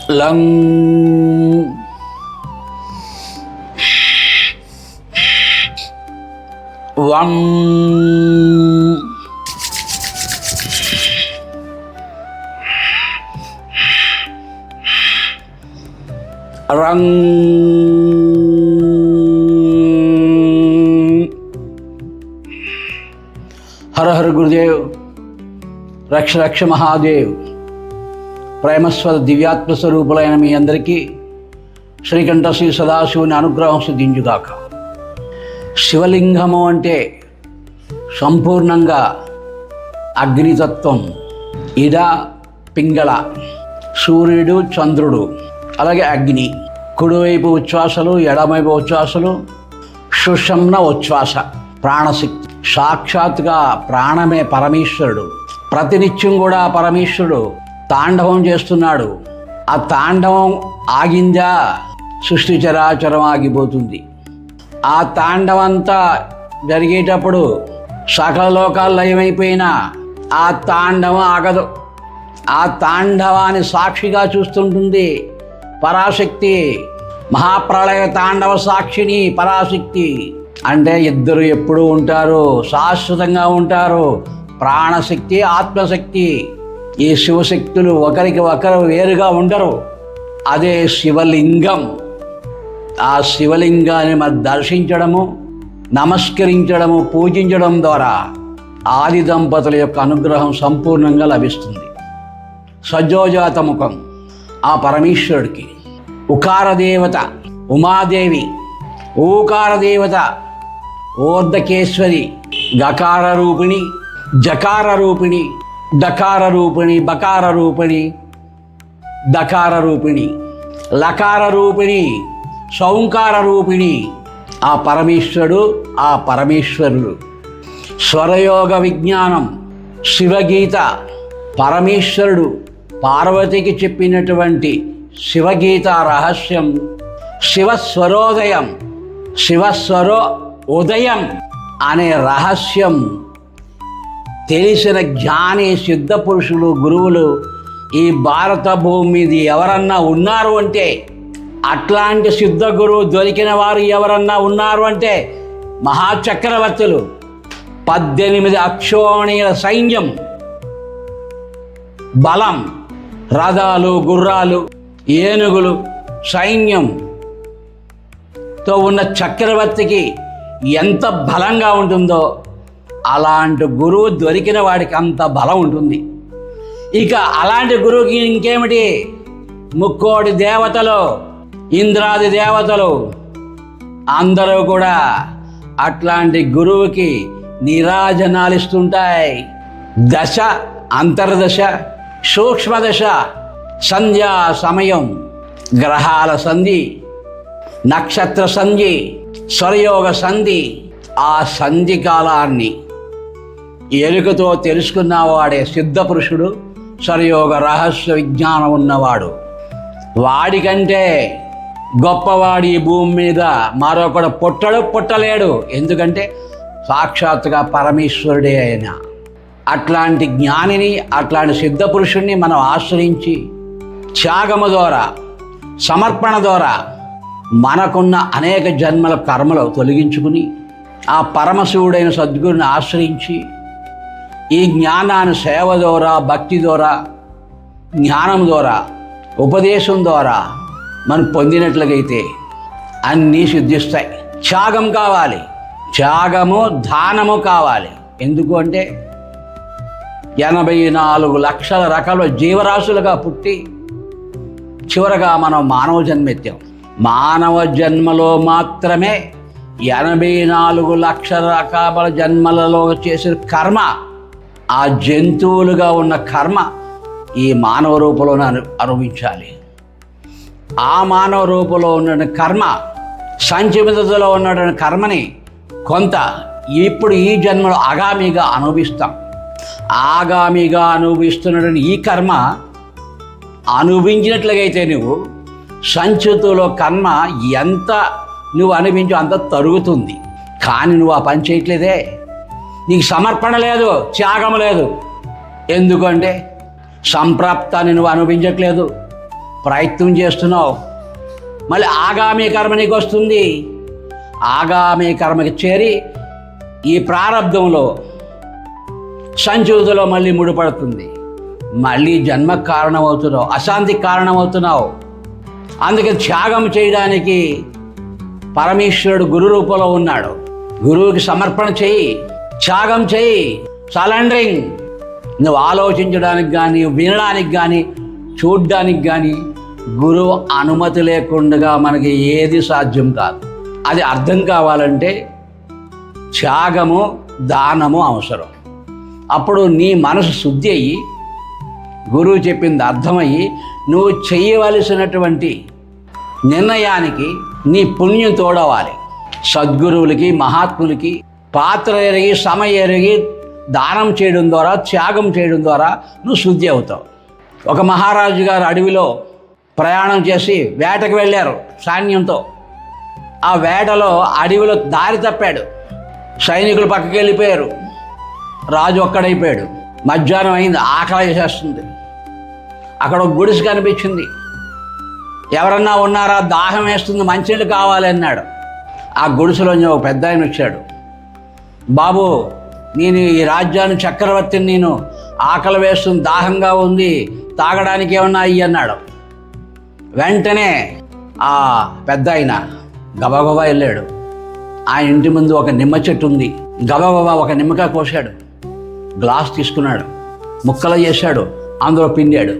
లం వం రం హర హర గురుదేవ్ రక్ష రక్ష మహాదేవ్. ప్రేమస్వర దివ్యాత్మ స్వరూపులైన మీ అందరికీ శ్రీకంఠ శ్రీ సదాశివుని అనుగ్రహం సిద్ధించుగాక. శివలింగము అంటే సంపూర్ణంగా అగ్నితత్వం. ఇడ పింగళ, సూర్యుడు చంద్రుడు, అలాగే అగ్ని. కుడివైపు ఉచ్ఛ్వాసలు, ఎడమవైపు ఉచ్ఛ్వాసలు, సుషమ్న ఉచ్ఛ్వాస, ప్రాణశక్తి. సాక్షాత్గా ప్రాణమే పరమేశ్వరుడు. ప్రతినిత్యం కూడా పరమేశ్వరుడు తాండవం చేస్తున్నాడు. ఆ తాండవం ఆగిందా సృష్టి చరాచరం ఆగిపోతుంది. ఆ తాండవంతా జరిగేటప్పుడు సకల లోకాలు లయమైపోయినా ఆ తాండవం ఆగదు. ఆ తాండవాన్ని సాక్షిగా చూస్తుంటుంది పరాశక్తి. మహాప్రళయ తాండవ సాక్షిని పరాశక్తి. అంటే ఇద్దరు ఎప్పుడూ ఉంటారు, శాశ్వతంగా ఉంటారు. ప్రాణశక్తి, ఆత్మశక్తి. ఈ శివశక్తులు ఒకరికి ఒకరు వేరుగా ఉండరు. అదే శివలింగం. ఆ శివలింగాన్ని మనం దర్శించడము, నమస్కరించడము, పూజించడం ద్వారా ఆది దంపతుల యొక్క అనుగ్రహం సంపూర్ణంగా లభిస్తుంది. సజ్జోజాత ముఖం ఆ పరమేశ్వరుడికి. ఉకార దేవత ఉమాదేవి, ఓకార దేవత ఓర్ధకేశ్వరి, గకార రూపిణి, జకార రూపిణి, డకార రూపిణి, బకార రూపిణి, దకార రూపిణి, లకార రూపిణి, సౌంకార రూపిణి. ఆ పరమేశ్వరుడు, ఆ పరమేశ్వరుడు. స్వరయోగ విజ్ఞానం, శివగీత. పరమేశ్వరుడు పార్వతికి చెప్పినటువంటి శివగీత రహస్యం. శివస్వరోదయం, శివస్వరో ఉదయం అనే రహస్యం తెలిసిన జ్ఞాని, సిద్ధ పురుషులు, గురువులు ఈ భారత భూమి మీద ఎవరన్నా ఉన్నారు అంటే, అట్లాంటి సిద్ధ గురువు దొరికిన వారు ఎవరన్నా ఉన్నారు అంటే మహాచక్రవర్తులు. 18 అక్షోణీల సైన్యం, బలం, రథాలు, గుర్రాలు, ఏనుగులు, సైన్యంతో ఉన్న చక్రవర్తికి ఎంత బలంగా ఉంటుందో అలాంటి గురువు దొరికిన వాడికి అంత బలం ఉంటుంది. ఇక అలాంటి గురువుకి ఇంకేమిటి, ముక్కోటి దేవతలు, ఇంద్రాది దేవతలు అందరూ కూడా అట్లాంటి గురువుకి నీరాజనాలు ఇస్తుంటాయి. దశ, అంతర్దశ, సూక్ష్మదశ, సంధ్యా సమయం, గ్రహాల సంధి, నక్షత్ర సంధి, స్వరయోగ సంధి. ఆ సంధి కాలాన్ని ఎరుకతో తెలుసుకున్నవాడే సిద్ధ పురుషుడు, స్వరయోగ రహస్య విజ్ఞానం ఉన్నవాడు. వాడికంటే గొప్పవాడు ఈ భూమి మీద మరొకడు పుట్టలేడు. ఎందుకంటే సాక్షాత్తుగా పరమేశ్వరుడే ఆయన. అట్లాంటి జ్ఞానిని, అట్లాంటి సిద్ధ పురుషుణ్ణి మనం ఆశ్రయించి త్యాగము ద్వారా, సమర్పణ ద్వారా మనకున్న అనేక జన్మల కర్మలు తొలగించుకుని ఆ పరమశివుడైన సద్గురుని ఆశ్రయించి ఈ జ్ఞానాన్ని సేవ ద్వారా, భక్తి ద్వారా, జ్ఞానం ద్వారా, ఉపదేశం ద్వారా మనం పొందినట్లయితే అన్నీ సిద్ధిస్తాయి. త్యాగం కావాలి, త్యాగము, దానము కావాలి. ఎందుకు అంటే 84 లక్షల రకాల జీవరాశులుగా పుట్టి చివరగా మనం మానవ జన్మెత్తాం. మానవ జన్మలో మాత్రమే 84 లక్షల రకాల జన్మలలో చేసిన కర్మ, ఆ జంతువులుగా ఉన్న కర్మ ఈ మానవ రూపంలోనే అనుభవించాలి. ఆ మానవ రూపంలో ఉన్న కర్మ, సంచిమితలో ఉన్నటువంటి కర్మని కొంత ఇప్పుడు ఈ జన్మలో ఆగామిగా అనుభవిస్తాం. ఆగామిగా అనుభవిస్తున్నటువంటి ఈ కర్మ అనుభవించినట్లయితే నువ్వు సంచితులో కర్మ ఎంత నువ్వు అనుభవించు అంత తరుగుతుంది. కానీ నువ్వు ఆ పని చేయట్లేదే, నీకు సమర్పణ లేదు, త్యాగం లేదు. ఎందుకంటే సంప్రాప్తాన్ని నువ్వు అనుభవించట్లేదు, ప్రయత్నం చేస్తున్నావు, మళ్ళీ ఆగామి కర్మ నీకు వస్తుంది. ఆగామి కర్మకి చేరి ఈ ప్రారంధంలో సంచూతలో మళ్ళీ ముడిపడుతుంది. మళ్ళీ జన్మకు కారణమవుతున్నావు, అశాంతికి కారణమవుతున్నావు. అందుకే త్యాగం చేయడానికి పరమేశ్వరుడు గురు రూపంలో ఉన్నాడు. గురువుకి సమర్పణ చెయ్యి, త్యాగం చెయ్యి, సరెండరింగ్. నువ్వు ఆలోచించడానికి కానీ, వినడానికి కానీ, చూడ్డానికి కానీ గురువు అనుమతి లేకుండా మనకి ఏది సాధ్యం కాదు. అది అర్థం కావాలంటే త్యాగము, దానము అవసరం. అప్పుడు నీ మనసు శుద్ధి అయ్యి, గురువు చెప్పింది అర్థమయ్యి, నువ్వు చేయవలసినటువంటి నిర్ణయానికి నీ పుణ్యం తోడవాలి. సద్గురువులకి, మహాత్ములకి పాత్ర ఎరిగి, సమయం ఎరిగి దానం చేయడం ద్వారా, త్యాగం చేయడం ద్వారా నువ్వు శుద్ధి అవుతావు. ఒక మహారాజు గారు అడవిలో ప్రయాణం చేసి వేటకు వెళ్ళారు సైన్యంతో. ఆ వేటలో అడవిలో దారి తప్పాడు. సైనికులు పక్కకి వెళ్ళిపోయారు. రాజు ఒక్కడైపోయాడు. మధ్యాహ్నం అయింది, ఆకలి చేసేస్తుంది. అక్కడ ఒక గుడిసె కనిపించింది. ఎవరన్నా ఉన్నారా, దాహం వేస్తుంది, మంచినీళ్ళు కావాలి అన్నాడు. ఆ గుడిసెలోంచి ఒక పెద్ద ఆయన వచ్చాడు. బాబు, నేను ఈ రాజ్యాన్ని చక్రవర్తిని, నేను ఆకలి వేస్తుంది, దాహంగా ఉంది, తాగడానికి ఏమన్నా అయ్యి అన్నాడు. వెంటనే ఆ పెద్ద ఆయన గబగబా వెళ్ళాడు. ఆయన ఇంటి ముందు ఒక నిమ్మ చెట్టు ఉంది. గబగబా ఒక నిమ్మకాయ కోసాడు, గ్లాస్ తీసుకున్నాడు, ముక్కలు చేశాడు, అందులో పిండాడు.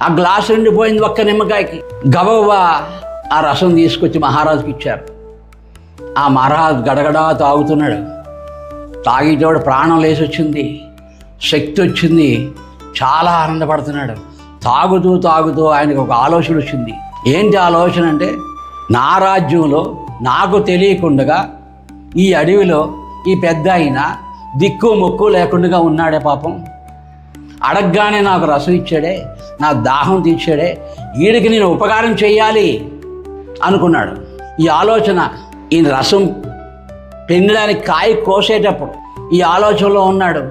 ఆ గ్లాస్ ఎండిపోయింది ఒక్క నిమ్మకాయకి. గబగబా ఆ రసం తీసుకొచ్చి మహారాజుకి ఇచ్చారు. ఆ మహారాజు గడగడా తాగుతున్నాడు. తాగేటోడు ప్రాణం లేచి వచ్చింది, శక్తి వచ్చింది, చాలా ఆనందపడుతున్నాడు. తాగుతూ తాగుతూ ఆయనకు ఒక ఆలోచన వచ్చింది. ఏంటి ఆలోచన అంటే, నా రాజ్యంలో నాకు తెలియకుండా ఈ అడవిలో ఈ పెద్ద ఆయన దిక్కు మొక్కు లేకుండా ఉన్నాడే పాపం. అడగగానే నాకు రసం ఇచ్చాడే, నా దాహం తీర్చాడే, వీడికి నేను ఉపకారం చేయాలి అనుకున్నాడు. ఈ ఆలోచన, ఈ రసం పెండడానికి కాయ కోసేటప్పుడు ఈ ఆలోచనలో ఉన్నాడు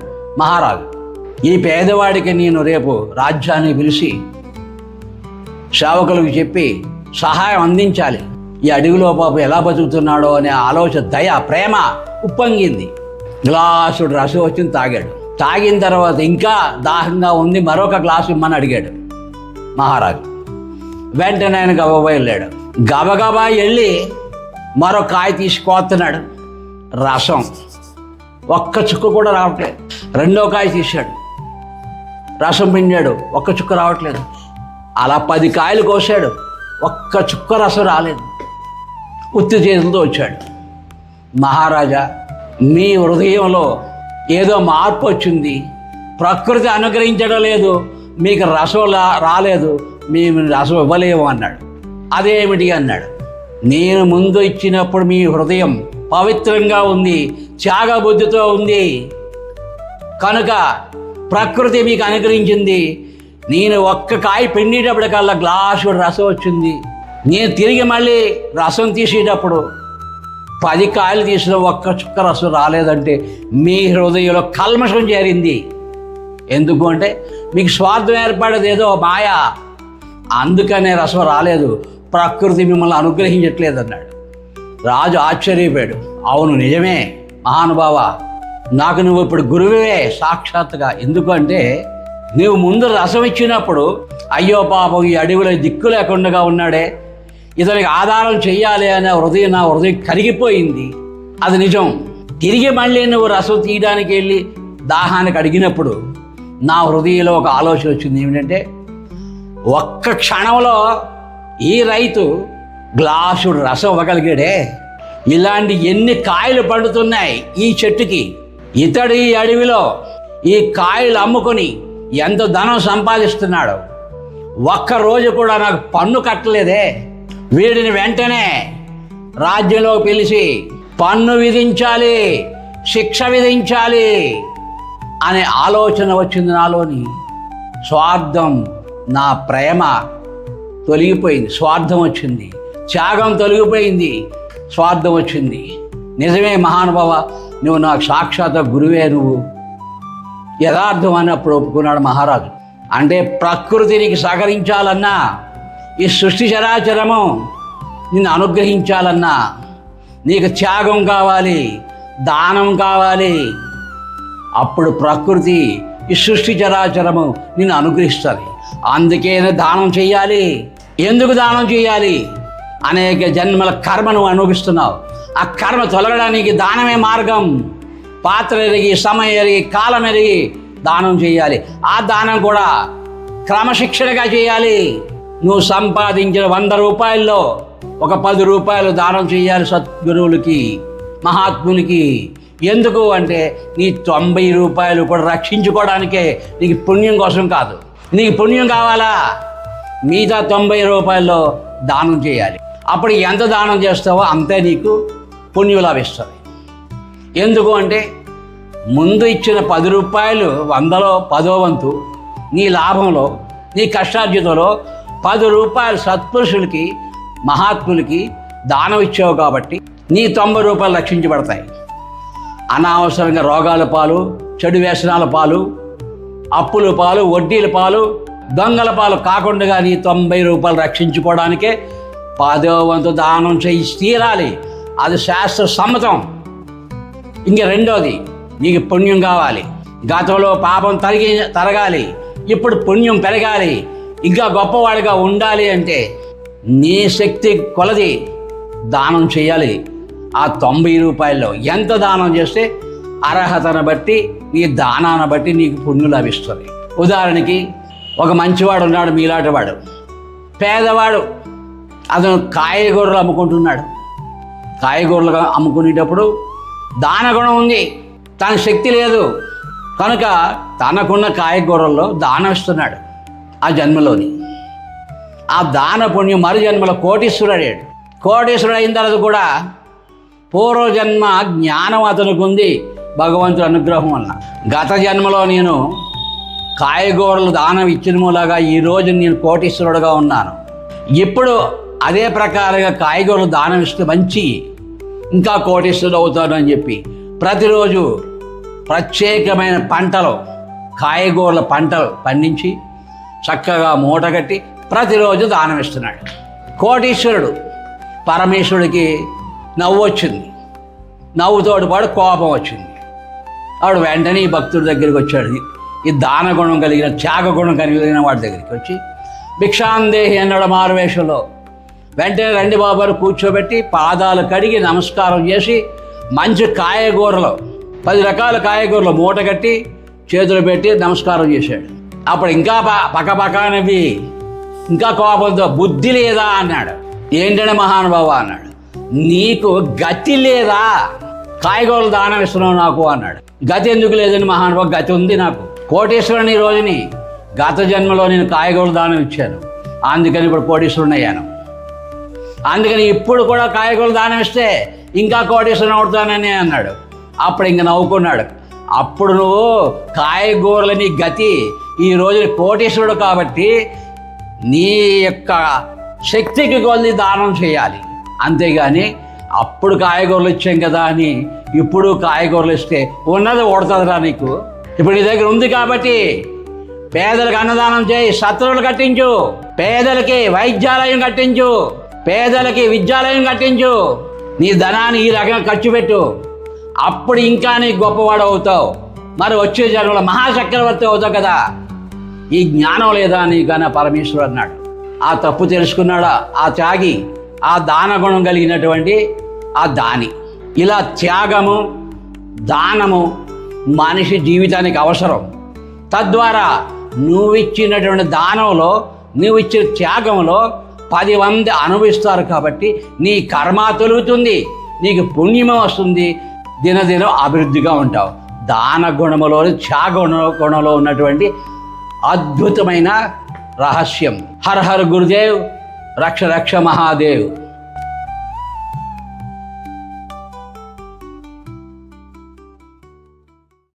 మహారాజు. ఈ పేదవాడికి నేను రేపు రాజ్యాన్ని పిలిచి సేవకులకు చెప్పి సహాయం అందించాలి. ఈ అడవిలో పాపం ఎలా బతుకుతున్నాడో అనే ఆలోచన, దయ, ప్రేమ ఉప్పొంగింది. గ్లాసుడు రసం వచ్చి తాగాడు. తాగిన తర్వాత ఇంకా దాహంగా ఉంది, మరొక గ్లాసు ఇమ్మని అడిగాడు మహారాజు. వెంటనే ఆయన గబగబా వెళ్ళాడు. గబగబా వెళ్ళి మరో కాయ తీసుకోతున్నాడు. రసం ఒక్క చుక్క కూడా రావట్లేదు. రెండో కాయ తీశాడు, రసం పిండాడు, ఒక్క చుక్క రావట్లేదు. అలా 10 కాయలు కోసాడు, ఒక్క చుక్క రసం రాలేదు. ఉత్తి చేతులతో వచ్చాడు. మహారాజా, మీ హృదయంలో ఏదో మార్పు వచ్చింది, ప్రకృతి అనుగ్రహించడం లేదు, మీకు రసం రాలేదు, మేము రసం ఇవ్వలేము అన్నాడు. అదేమిటి అన్నాడు. నేను ముందు ఇచ్చినప్పుడు మీ హృదయం పవిత్రంగా ఉంది, త్యాగబుద్ధితో ఉంది కనుక ప్రకృతి మీకు అనుగ్రహించింది. నేను ఒక్క కాయ పిండేటప్పటికల్లా గ్లాసు రసం వచ్చింది. నేను తిరిగి మళ్ళీ రసం తీసేటప్పుడు 10 కాయలు తీసిన ఒక్క చుక్క రసం రాలేదంటే మీ హృదయంలో కల్మషం చేరింది. ఎందుకు అంటే మీకు స్వార్థం ఏర్పడేది, ఏదో మాయ, అందుకనే రసం రాలేదు, ప్రకృతి మిమ్మల్ని అనుగ్రహించట్లేదు అన్నాడు. రాజు ఆశ్చర్యపోయాడు. అవును, నిజమే మహానుభావ, నాకు నువ్వు ఇప్పుడు గురువే సాక్షాత్తుగా. ఎందుకంటే నువ్వు ముందు రసం ఇచ్చినప్పుడు అయ్యో పాపం ఈ అడవిలో దిక్కు లేకుండా ఉన్నాడే, ఇతనికి ఆధారం చెయ్యాలి అనే నా హృదయం కరిగిపోయింది. అది నిజం. తిరిగి మళ్ళీ నువ్వు రసం తీయడానికి వెళ్ళి దాహానికి అడిగినప్పుడు నా హృదయంలో ఒక ఆలోచన వచ్చింది. ఏమిటంటే ఒక్క క్షణంలో ఈ రైతు గ్లాసుడు రసం ఇవ్వగలిగాడే, ఇలాంటి ఎన్ని కాయలు పండుతున్నాయి ఈ చెట్టుకి, ఇతడు ఈ అడవిలో ఈ కాయలు అమ్ముకొని ఎంత ధనం సంపాదిస్తున్నాడు, ఒక్కరోజు కూడా నాకు పన్ను కట్టలేదే, వీడిని వెంటనే రాజ్యంలో పిలిచి పన్ను విధించాలి, శిక్ష విధించాలి అనే ఆలోచన వచ్చింది నాలోని. స్వార్థం, నా ప్రేమ తొలగిపోయింది, స్వార్థం వచ్చింది. త్యాగం తొలగిపోయింది, స్వార్థం వచ్చింది. నిజమే మహానుభావ, నువ్వు నాకు సాక్షాత్ గురువే, నువ్వు యథార్థం అన్నప్పుడు ఒప్పుకున్నాడు మహారాజు. అంటే ప్రకృతికి సహకరించాలన్నా ఈ సృష్టి చరాచరము నిన్ను అనుగ్రహించాలన్నా నీకు త్యాగం కావాలి, దానం కావాలి. అప్పుడు ప్రకృతి ఈ సృష్టి చరాచరము నిన్ను అనుగ్రహిస్తుంది. అందుకే దానం చెయ్యాలి. ఎందుకు దానం చేయాలి? అనేక జన్మల కర్మను అనుభవిస్తున్నావు. ఆ కర్మ తొలగడానికి దానమే మార్గం. పాత్ర ఎరిగి, సమయం ఎరిగి, కాలం ఎరిగి దానం చేయాలి. ఆ దానం కూడా క్రమశిక్షణగా చేయాలి. నువ్వు సంపాదించిన 100 రూపాయల్లో ఒక 10 రూపాయలు దానం చేయాలి సద్గురువులకి, మహాత్ములకి. ఎందుకు అంటే నీ 90 రూపాయలు కూడా రక్షించుకోవడానికే, నీకు పుణ్యం కోసం కాదు. నీకు పుణ్యం కావాలా? మిగతా 90 రూపాయల్లో దానం చేయాలి. అప్పుడు ఎంత దానం చేస్తావో అంతే నీకు పుణ్యం లభిస్తుంది. ఎందుకు అంటే ముందు ఇచ్చిన 10 రూపాయలు 100లో 10వ వంతు నీ లాభంలో, నీ కష్టార్జితంలో 10 రూపాయలు సత్పురుషులకి, మహాత్ములకి దానం ఇచ్చావు కాబట్టి నీ 90 రూపాయలు రక్షించబడతాయి. అనవసరంగా రోగాల పాలు, చెడు వ్యసనాల పాలు, అప్పుల పాలు, వడ్డీల పాలు, దొంగల పాలు కాకుండా నీ 90 రూపాయలు రక్షించుకోవడానికే 10వ వంతు దానం చేయి తీరాలి. అది శాస్త్ర సమ్మతం. ఇంక రెండోది, నీకు పుణ్యం కావాలి. గతంలో పాపం తరగాలి, ఇప్పుడు పుణ్యం పెరగాలి, ఇంకా గొప్పవాడిగా ఉండాలి అంటే నీ శక్తి కొలది దానం చేయాలి. ఆ 90 రూపాయల్లో ఎంత దానం చేస్తే అర్హతను బట్టి, నీ దానాన్ని బట్టి నీకు పుణ్యం లభిస్తుంది. ఉదాహరణకి ఒక మంచివాడు ఉన్నాడు, మీలాంటివాడు, పేదవాడు. అతను కాయగూరలు అమ్ముకుంటున్నాడు. కాయగూరలు అమ్ముకునేటప్పుడు దానగుణం ఉంది, తన శక్తి లేదు కనుక తనకున్న కాయగూరల్లో దానం ఇస్తున్నాడు. ఆ జన్మలోని ఆ దాన పుణ్యం మరు జన్మలో కోటీశ్వరుడు. కోటీశ్వరుడు అయిన తర్వాత కూడా పూర్వజన్మ జ్ఞానం అతనికి ఉంది భగవంతుడి అనుగ్రహం వలన. గత జన్మలో నేను కాయగూరలు దానం ఇచ్చిన మూలంగా ఈరోజు నేను కోటీశ్వరుడుగా ఉన్నాను. ఇప్పుడు అదే ప్రకారంగా కాయగూరలు దానం ఇస్తే మంచి ఇంకా కోటీశ్వరుడు అవుతాను అని చెప్పి ప్రతిరోజు ప్రత్యేకమైన పంటలు, కాయగూరల పంటలు పండించి చక్కగా మూటగట్టి ప్రతిరోజు దానం ఇస్తున్నాడు. కోటీశ్వరుడు. పరమేశ్వరుడికి నవ్వు వచ్చింది, నవ్వుతోటి పాటు కోపం వచ్చింది. ఆవిడ వెంటనే ఈ భక్తుడి దగ్గరికి వచ్చాడు. ఈ దాన గుణం కలిగిన, త్యాగ గుణం కలిగిన వాడి దగ్గరికి వచ్చి భిక్షాందేహి అన్నాడు మారువేషంలో. వెంటనే రండి బాబారు కూర్చోబెట్టి పాదాలు కడిగి నమస్కారం చేసి మంచి కాయగూరలు 10 రకాల కాయగూరలు మూట కట్టి చేతులు పెట్టి నమస్కారం చేశాడు. అప్పుడు ఇంకా పక్కపక్కనవి ఇంకా కోపంతో బుద్ధి లేదా అన్నాడు. ఏంటంటే మహానుభావ అన్నాడు, నీకు గతి లేదా? కాయగూరలు దానం ఇస్తున్నావు నాకు అన్నాడు. గతి ఎందుకు లేదని మహానుభావ, గతి ఉంది నాకు. కోటీశ్వరుని ఈ రోజుని గత జన్మలో నేను కాయగూరలు దానం ఇచ్చాను, అందుకని ఇప్పుడు కోటీశ్వరుని అయ్యాను. అందుకని ఇప్పుడు కూడా కాయగూరలు దానం ఇస్తే ఇంకా కోటీశ్వరుని అవుతానని అన్నాడు. అప్పుడు ఇంక నవ్వుకున్నాడు. అప్పుడు నువ్వు కాయగూరలని గతి, ఈ రోజు కోటీశ్వరుడు కాబట్టి నీ యొక్క శక్తికి కొద్ది దానం చేయాలి. అంతేగాని అప్పుడు కాయగూరలు ఇచ్చాం కదా అని ఇప్పుడు కాయగూరలు ఇస్తే ఉన్నది ఓడుతుందిరా నీకు. ఇప్పుడు నీ దగ్గర ఉంది కాబట్టి పేదలకు అన్నదానం చేయి, సత్రులు కట్టించు, పేదలకి వైద్యాలయం కట్టించు, పేదలకి విద్యాలయం కట్టించు, నీ ధనాన్ని ఈ రకంగా ఖర్చు పెట్టు. అప్పుడు ఇంకా నీ గొప్పవాడు అవుతావు. మరి వచ్చే జన్మలో మహాచక్రవర్తి అవుతావు కదా. ఈ జ్ఞానం లేదా నీకన్నా పరమేశ్వరుడు అన్నాడు. ఆ తప్పు తెలుసుకున్నాడా ఆ త్యాగి, ఆ దాన గుణం కలిగినటువంటి ఆ దాని. ఇలా త్యాగము, దానము మనిషి జీవితానికి అవసరం. తద్వారా నువ్విచ్చినటువంటి దానంలో, నువ్వు ఇచ్చిన త్యాగంలో 10 మంది అనుభవిస్తారు కాబట్టి నీ కర్మ తొలుగుతుంది, నీకు పుణ్యము వస్తుంది, దినదినం అభివృద్ధిగా ఉంటావు. దాన గుణములోని త్యాగ గుణంలో ఉన్నటువంటి అద్భుతమైన రహస్యం. హర హర గురుదేవ్, రక్ష రక్ష మహాదేవ్.